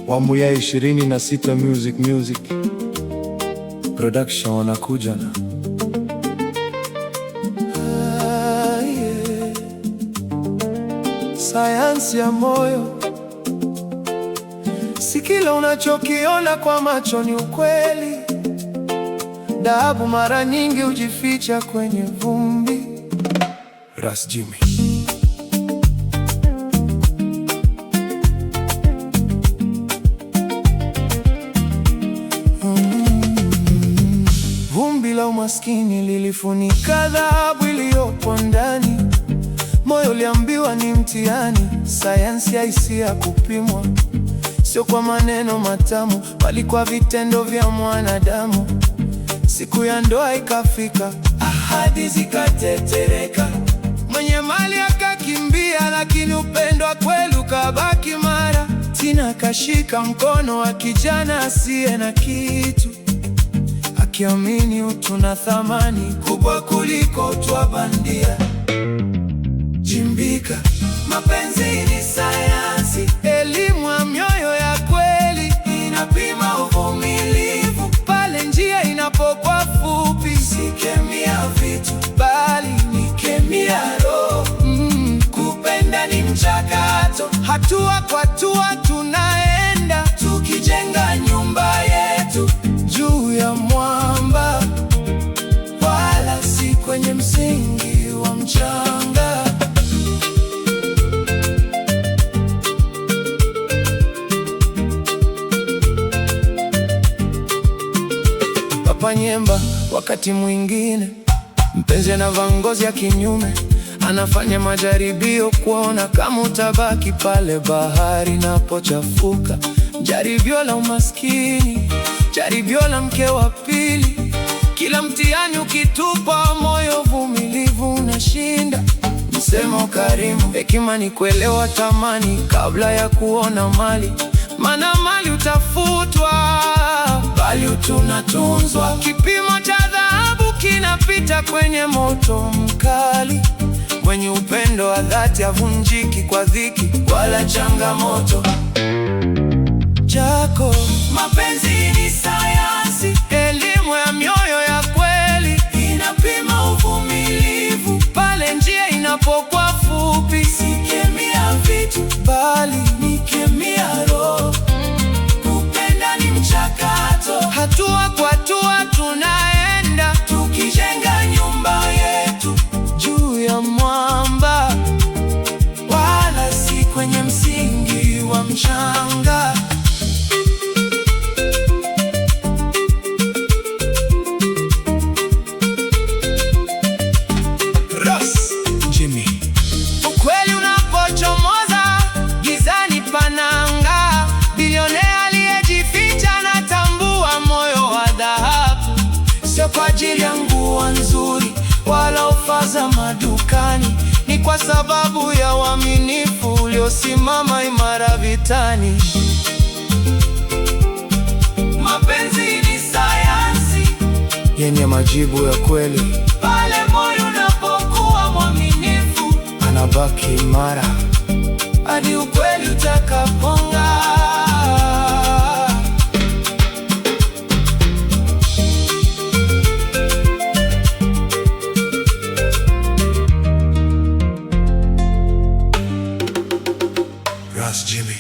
Awamu ya 26 Music Production wanakuja na sayansi ya moyo. Si kila unachokiona kwa macho ni ukweli. Dhahabu mara nyingi hujificha kwenye vumbi. Ras Jimmy. Vumbi la umaskini lilifunika dhahabu iliyopo ndani. Moyo uliambiwa ni mtihani, sayansi ya hisia kupimwa, sio kwa maneno matamu, bali kwa vitendo vya mwanadamu. Siku ya ndoa ikafika, ahadi zikatetereka, mwenye mali akakimbia, lakini upendo wa kweli ukabaki mara. Tina akashika mkono wa kijana asiye na kitu, akiamini utu na thamani kubwa kuliko utu wa bandia. Chimbika, mapenzi ni sayansi, elimu ya mioyo ya kweli, inapima uvumilivu pale njia inapokuwa fupi. Si kemia vitu, bali ni kemia roho. Kupenda ni mchakato, hatua kwa hatua tunaenda, tukijenga nyumba yetu juu ya mwamba, wala si kwenye msingi wa mchanga. Papa Nyemba wakati mwingine mpenzi anavaa ngozi ya kinyume, anafanya majaribio kuona kama utabaki pale bahari inapochafuka. Jaribio la umaskini, jaribio la mke wa pili. Kila mtihani ukitupa moyo, vumilivu unashinda. Msemo karimu, hekima ni kuelewa thamani kabla ya kuona mali, maana mali utafutwa, bali utu unatunzwa. Kipimo cha dhahabu kinapita kwenye moto mkali, mwenye upendo wa dhati havunjiki kwa dhiki wala changamoto. Chako mapenzi ni sayansi, elimu ya mioyo ya kweli, inapima uvumilivu pale njia inapokuwa fupi. Si kemia vitu, bali ni kemia roho. Kupenda ni mchakato, hatua kwa hatua tunaenda, tukijenga nyumba yetu juu ya mwamba, wala si kwenye msingi wa mchanga. Ras Jimmy. Ukweli unapochomoza, gizani pananga. Bilionea aliyejificha anatambua moyo wa dhahabu, sio kwa ajili ya nguo nzuri wala ofa za madukani, ni kwa sababu ya uaminifu uliosimama imara vitani. Mapenzi ni sayansi yenye majibu ya kweli, pale moyo unapokuwa mwaminifu, anabaki imara hadi ukweli utakapong'aa. Ras Jimmy.